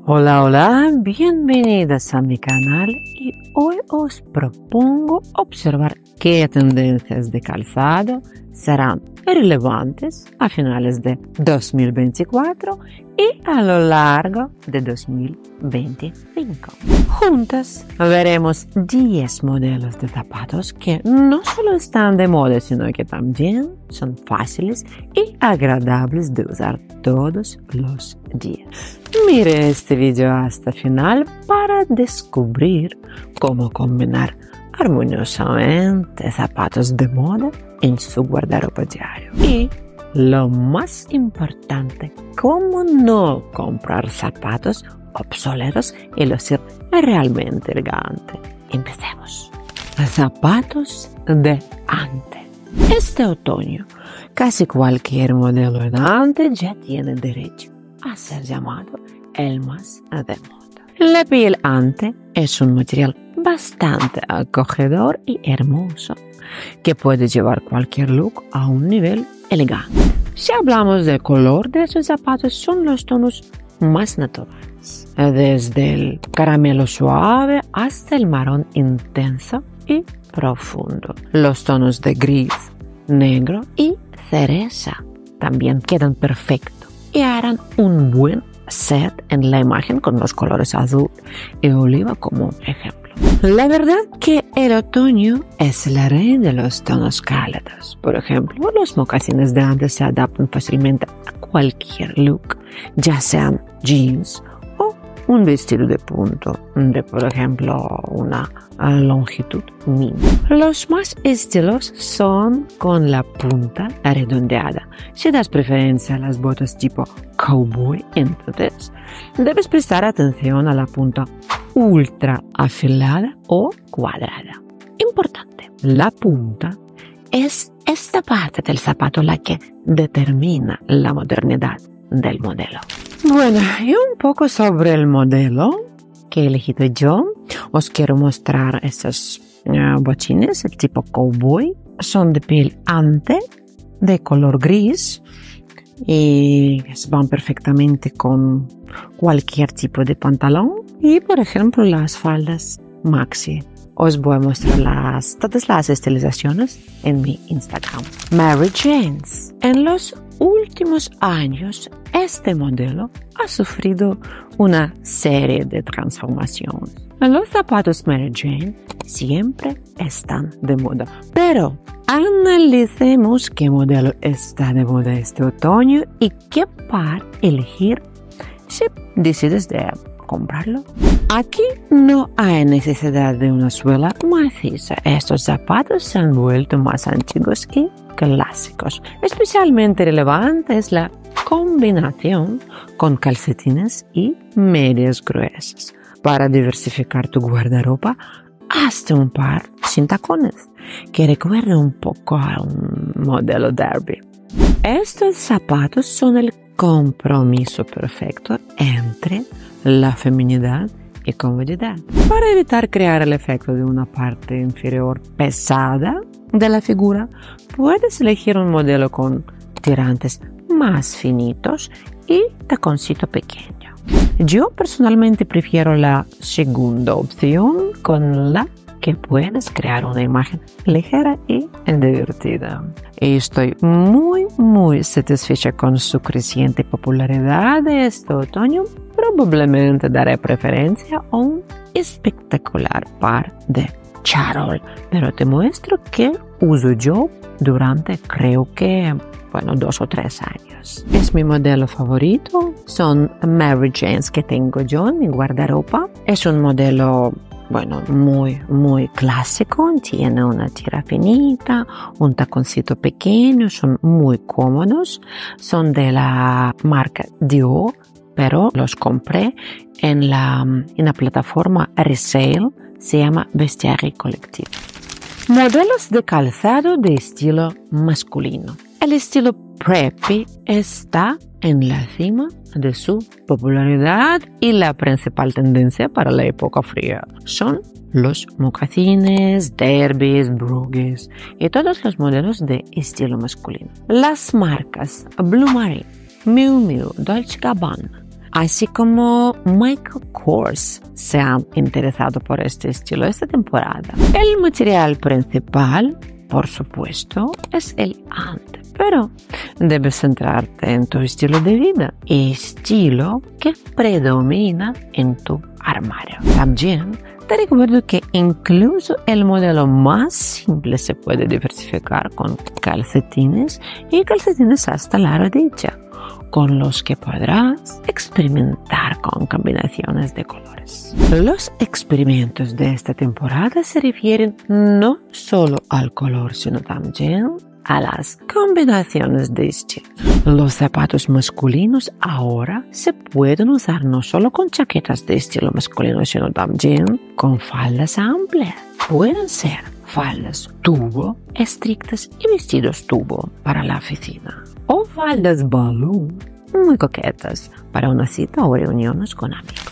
Hola, hola, bienvenidas a mi canal y hoy os propongo observar qué tendencias de calzado serán relevantes a finales de 2024 y a lo largo de 2025. Juntas veremos 10 modelos de zapatos que no solo están de moda, sino que también son fáciles y agradables de usar todos los días. Mire este video hasta el final para descubrir cómo combinar armoniosamente zapatos de moda en su guardarropa diario. Y lo más importante, cómo no comprar zapatos obsoletos y lucir realmente elegante. Empecemos. Zapatos de ante. Este otoño, casi cualquier modelo de ante ya tiene derecho a ser llamado el más de moda. La piel ante es un material bastante acogedor y hermoso que puede llevar cualquier look a un nivel elegante. Si hablamos del color de estos zapatos, son los tonos más naturales, desde el caramelo suave hasta el marrón intenso y profundo. Los tonos de gris, negro y cereza también quedan perfectos y harán un buen set en la imagen con los colores azul y oliva como ejemplo. La verdad que el otoño es la reina de los tonos cálidos. Por ejemplo, los mocasines de ante se adaptan fácilmente a cualquier look, ya sean jeans o un vestido de punto, de por ejemplo una longitud mínima. Los más estilosos son con la punta redondeada. Si das preferencia a las botas tipo cowboy, entonces debes prestar atención a la punta ultra afilada o cuadrada. Importante, la punta es esta parte del zapato la que determina la modernidad del modelo. Bueno, y un poco sobre el modelo que he elegido yo, os quiero mostrar estos botines, el tipo cowboy. Son de piel ante, de color gris, y van perfectamente con cualquier tipo de pantalón y por ejemplo las faldas maxi. Os voy a mostrar todas las estilizaciones en mi Instagram. Mary Janes. En los últimos años este modelo ha sufrido una serie de transformaciones. Los zapatos Mary Jane siempre están de moda, pero analicemos qué modelo está de moda este otoño y qué par elegir si decides de comprarlo. Aquí no hay necesidad de una suela maciza. Estos zapatos se han vuelto más antiguos y clásicos. Especialmente relevante es la combinación con calcetines y medias gruesas. Para diversificar tu guardarropa, hazte un par sin tacones que recuerde un poco a un modelo derby. Estos zapatos son el compromiso perfecto entre la feminidad y comodidad. Para evitar crear el efecto de una parte inferior pesada de la figura, puedes elegir un modelo con tirantes más finitos y taconcito pequeño. Yo personalmente prefiero la segunda opción, con la que puedes crear una imagen ligera y divertida. Y estoy muy satisfecha con su creciente popularidad de este otoño. Probablemente daré preferencia a un espectacular par de charol, pero te muestro que uso yo durante creo que 2 o 3 años. Es mi modelo favorito, son Mary Janes que tengo yo en mi guardarropa. Es un modelo muy clásico, tiene una tira finita, un taconcito pequeño, son muy cómodos, son de la marca Dior, pero los compré en la plataforma Resale, se llama Vestiaire Collective. Modelos de calzado de estilo masculino. El estilo preppy está en la cima de su popularidad y la principal tendencia para la época fría son los mocasines, derbys, brogues y todos los modelos de estilo masculino. Las marcas Blue Marine, Miu Miu, Dolce & Gabbana, así como Michael Kors se han interesado por este estilo esta temporada. El material principal, por supuesto, es el ante, pero debes centrarte en tu estilo de vida y estilo que predomina en tu armario. También te recuerdo que incluso el modelo más simple se puede diversificar con calcetines y calcetines hasta la rodilla, con los que podrás experimentar con combinaciones de colores. Los experimentos de esta temporada se refieren no solo al color, sino también a las combinaciones de estilo. Los zapatos masculinos ahora se pueden usar no solo con chaquetas de estilo masculino, sino también con faldas amplias. Pueden ser faldas tubo estrictas y vestidos tubo para la oficina, o faldas balloon muy coquetas para una cita o reuniones con amigos.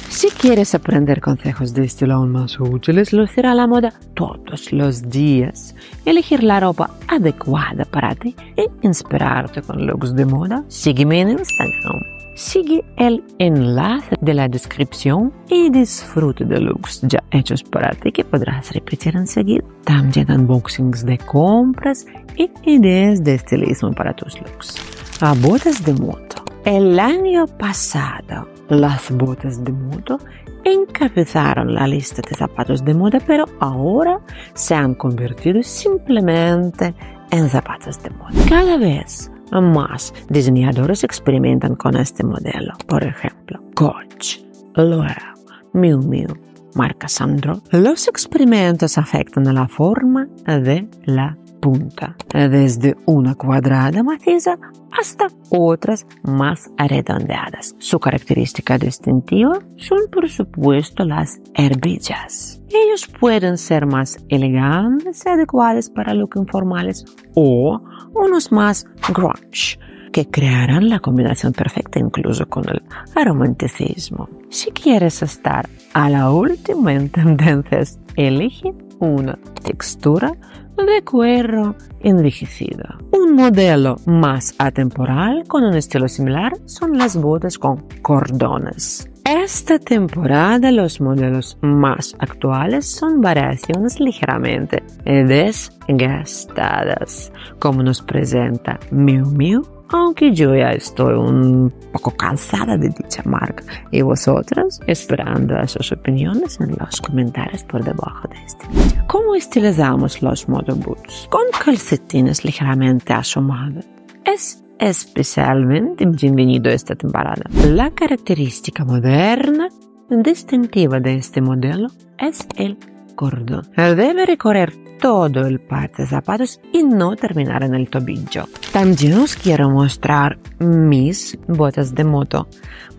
Si quieres aprender consejos de estilo aún más útiles, lucir a la moda todos los días, elegir la ropa adecuada para ti e inspirarte con looks de moda, sígueme en Instagram. Sigue el enlace de la descripción y disfrute de looks ya hechos para ti que podrás repetir enseguida. También unboxings de compras y ideas de estilismo para tus looks. A botas de moto. El año pasado, las botas de moto encabezaron la lista de zapatos de moda, pero ahora se han convertido simplemente en zapatos de moda. Cada vez más diseñadores experimentan con este modelo. Por ejemplo, Coach, L'Oreal, Miu Miu, marca Sandro. Los experimentos afectan a la forma de la punta, desde una cuadrada maciza hasta otras más redondeadas. Su característica distintiva son, por supuesto, las herbillas. Ellos pueden ser más elegantes y adecuados para looks informales o unos más grunge, que crearán la combinación perfecta incluso con el romanticismo. Si quieres estar a la última en tendencias, elige una textura de cuero envejecido. Un modelo más atemporal con un estilo similar son las botas con cordones. Esta temporada los modelos más actuales son variaciones ligeramente desgastadas, como nos presenta Miu Miu, aunque yo ya estoy un poco cansada de dicha marca. Y vosotros, esperando sus opiniones en los comentarios por debajo de este video. ¿Cómo estilizamos los moto boots? Con calcetines ligeramente asomados. Es especialmente bienvenido esta temporada. La característica moderna distintiva de este modelo es el cordón. Debe recorrer todo el par de zapatos y no terminar en el tobillo. También os quiero mostrar mis botas de moto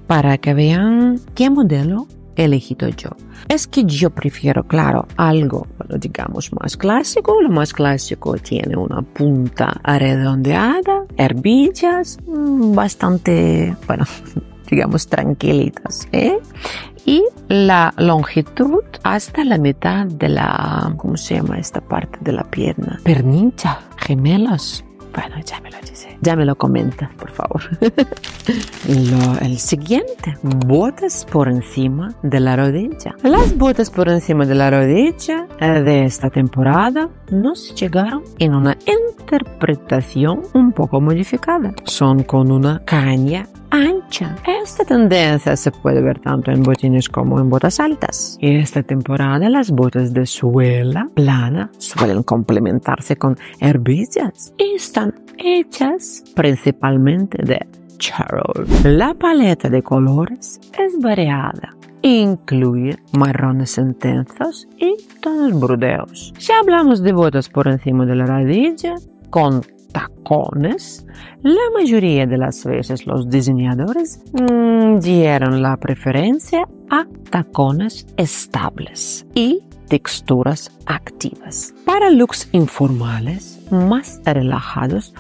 para que vean qué modelo he elegido yo. Es que yo prefiero, claro, algo, digamos, más clásico. Lo más clásico tiene una punta redondeada, herbillas, bastante, digamos, tranquilitas, y la longitud hasta la mitad de la, ¿cómo se llama esta parte de la pierna? Pernilla, gemelos. Bueno, ya me lo dice. Ya me lo comenta, por favor. El siguiente, botas por encima de la rodilla. Las botas por encima de la rodilla de esta temporada nos llegaron en una interpretación un poco modificada. Son con una caña ancha. Esta tendencia se puede ver tanto en botines como en botas altas. Y esta temporada las botas de suela plana suelen complementarse con herbillas y están hechas principalmente de charol. La paleta de colores es variada. Incluye marrones intensos y tonos burdeos. Si hablamos de botas por encima de la rodilla, con tacones, la mayoría de las veces los diseñadores dieron la preferencia a tacones estables y texturas activas. Para looks informales, más relajados,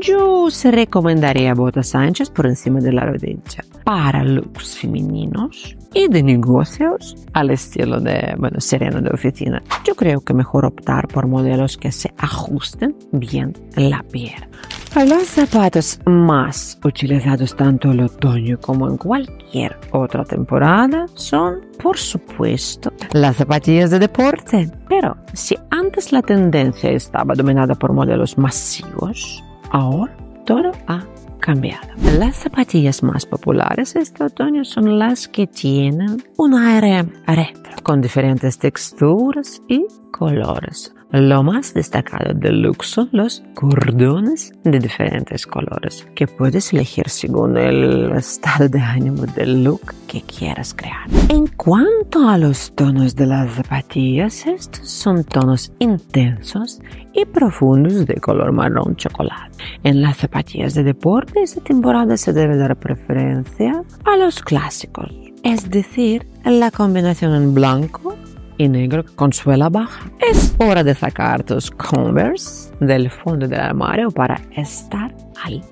yo os recomendaría botas anchas por encima de la rodilla. Para looks femeninos y de negocios, al estilo de, sereno de oficina, yo creo que mejor optar por modelos que se ajusten bien la pierna. Los zapatos más utilizados tanto en el otoño como en cualquier otra temporada son, por supuesto, las zapatillas de deporte. Pero si antes la tendencia estaba dominada por modelos masivos, ahora todo ha cambiado. Las zapatillas más populares este otoño son las que tienen un aire retro, con diferentes texturas y colores. Lo más destacado del look son los cordones de diferentes colores, que puedes elegir según el estado de ánimo del look que quieras crear. En cuanto a los tonos de las zapatillas, estos son tonos intensos y profundos de color marrón chocolate. En las zapatillas de deporte, esta temporada se debe dar preferencia a los clásicos, es decir, la combinación en blanco y negro con suela baja. Es hora de sacar tus Converse del fondo del armario para estar ahí.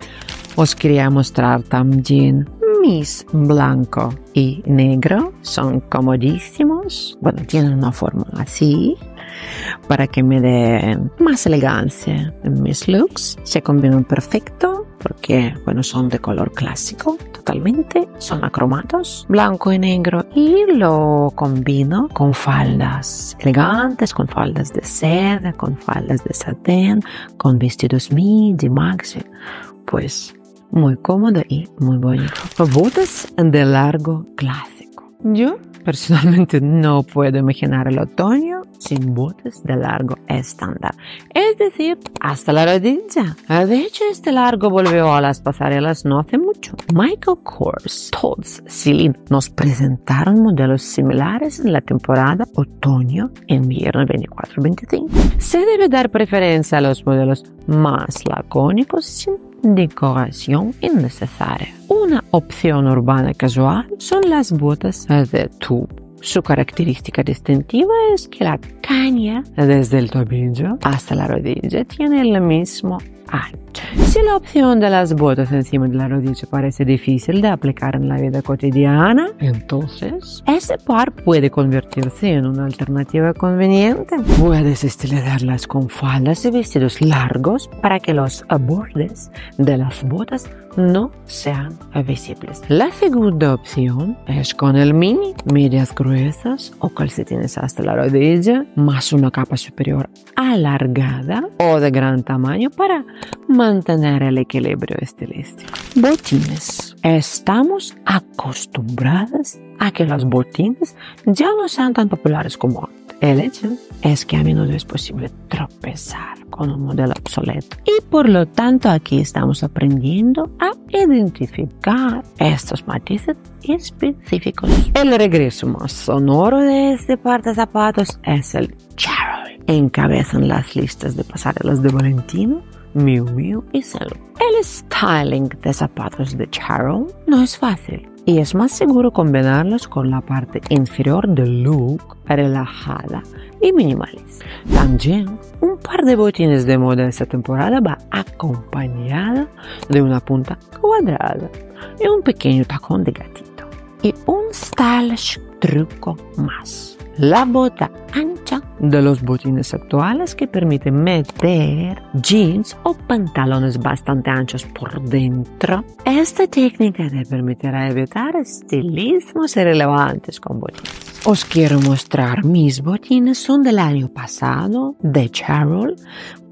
Os quería mostrar también mis blanco y negro. Son comodísimos. Bueno, tienen una forma así para que me den más elegancia en mis looks. Se combinan perfecto porque, bueno, son de color clásico. Totalmente, son acromados, blanco y negro, y lo combino con faldas elegantes, con faldas de seda, con faldas de satén, con vestidos midi, maxi, pues muy cómodo y muy bonito. Botas de largo clásico. Yo personalmente no puedo imaginar el otoño sin botas de largo estándar, es decir, hasta la rodilla. De hecho, este largo volvió a las pasarelas no hace mucho. Michael Kors, Tod's, Celine nos presentaron modelos similares en la temporada otoño-invierno 24-25. Se debe dar preferencia a los modelos más lacónicos sin decoración innecesaria. Una opción urbana casual son las botas de tubo. Su característica distintiva es que la caña desde el tobillo hasta la rodilla tiene el mismo ancho. Si la opción de las botas encima de la rodilla parece difícil de aplicar en la vida cotidiana, entonces ese par puede convertirse en una alternativa conveniente. Puedes estilizarlas con faldas y vestidos largos para que los bordes de las botas no sean visibles. La segunda opción es con el mini, medias gruesas o calcetines hasta la rodilla, más una capa superior alargada o de gran tamaño para mantener el equilibrio estilístico. Botines. Estamos acostumbrados a que los botines ya no sean tan populares como antes. El hecho es que a menudo es posible tropezar con un modelo obsoleto y por lo tanto aquí estamos aprendiendo a identificar estos matices específicos. El regreso más sonoro de este par de zapatos es el Charol. Encabezan las listas de pasarelas de Valentino, Miu Miu y Salomon. El styling de zapatos de Charol no es fácil y es más seguro combinarlos con la parte inferior del look relajada y minimalista. También un par de botines de moda esta temporada va acompañado de una punta cuadrada y un pequeño tacón de gatito y un stylish truco más. La bota ancha de los botines actuales que permite meter jeans o pantalones bastante anchos por dentro. Esta técnica te permitirá evitar estilismos irrelevantes con botines. Os quiero mostrar mis botines, son del año pasado, de Charol.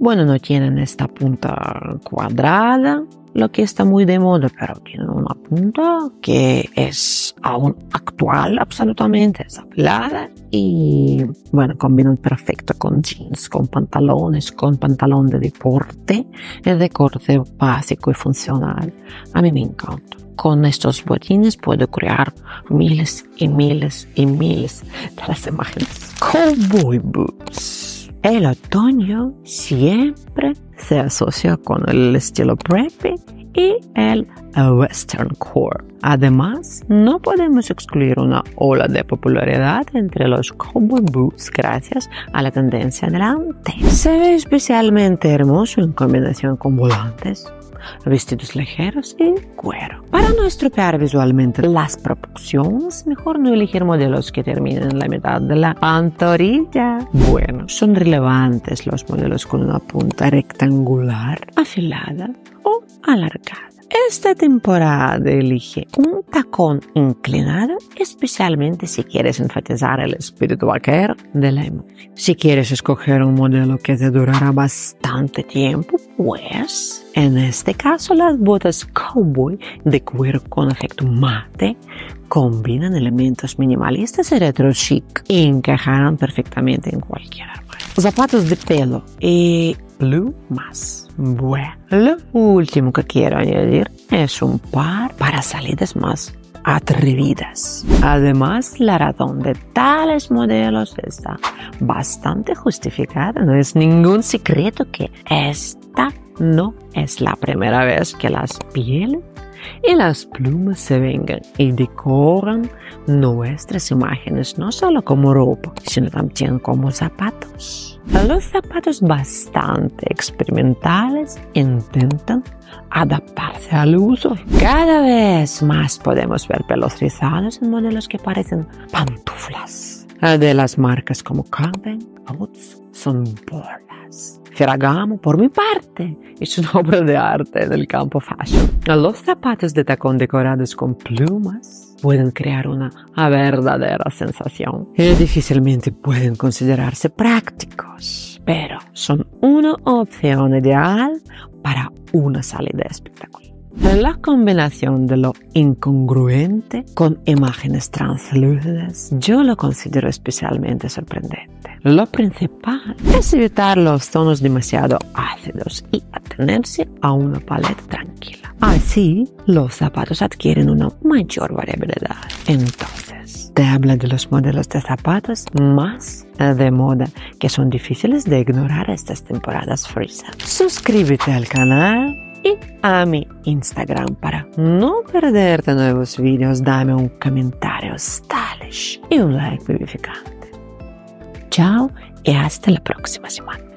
Bueno, no tienen esta punta cuadrada, lo que está muy de moda, pero tiene una punta que es aún actual, absolutamente, es apilada y, bueno, combinan perfecto con jeans, con pantalones, con pantalón de deporte, de corte básico y funcional. A mí me encanta. Con estos botines puedo crear miles y miles y miles de las imágenes. Cowboy boots. El otoño siempre se asocia con el estilo preppy y el western core. Además, no podemos excluir una ola de popularidad entre los cowboy boots gracias a la tendencia delante. Se ve especialmente hermoso en combinación con volantes, vestidos ligeros y cuero. Para no estropear visualmente las proporciones, mejor no elegir modelos que terminen en la mitad de la pantorrilla. Bueno, son relevantes los modelos con una punta rectangular afilada alargada. Esta temporada elige un tacón inclinado, especialmente si quieres enfatizar el espíritu vaquero de la emoji. Si quieres escoger un modelo que te durará bastante tiempo, pues en este caso las botas cowboy de cuero con efecto mate combinan elementos minimalistas y retro chic y encajarán perfectamente en cualquier armario. Zapatos de pelo y plumas. Bueno, lo último que quiero añadir es un par para salidas más atrevidas. Además, la razón de tales modelos está bastante justificada. No es ningún secreto que esta no es la primera vez que las pieles y las plumas se vengan y decoran nuestras imágenes no solo como ropa, sino también como zapatos. Los zapatos bastante experimentales intentan adaptarse al uso. Cada vez más podemos ver pelos rizados en modelos que parecen pantuflas. De las marcas como Camden, Boots, son bolas. Ferragamo, por mi parte, es una obra de arte en el campo fashion. Los zapatos de tacón decorados con plumas pueden crear una verdadera sensación y difícilmente pueden considerarse prácticos, pero son una opción ideal para una salida espectacular. La combinación de lo incongruente con imágenes translúcidas yo lo considero especialmente sorprendente. Lo principal es evitar los tonos demasiado ácidos y atenerse a una paleta tranquila. Así, los zapatos adquieren una mayor variabilidad. Entonces, te habla de los modelos de zapatos más de moda que son difíciles de ignorar estas temporadas frisas. Suscríbete al canal y a mi Instagram para no perderte nuevos vídeos. Dame un comentario stylish y un like vivificante. Chao y hasta la próxima semana.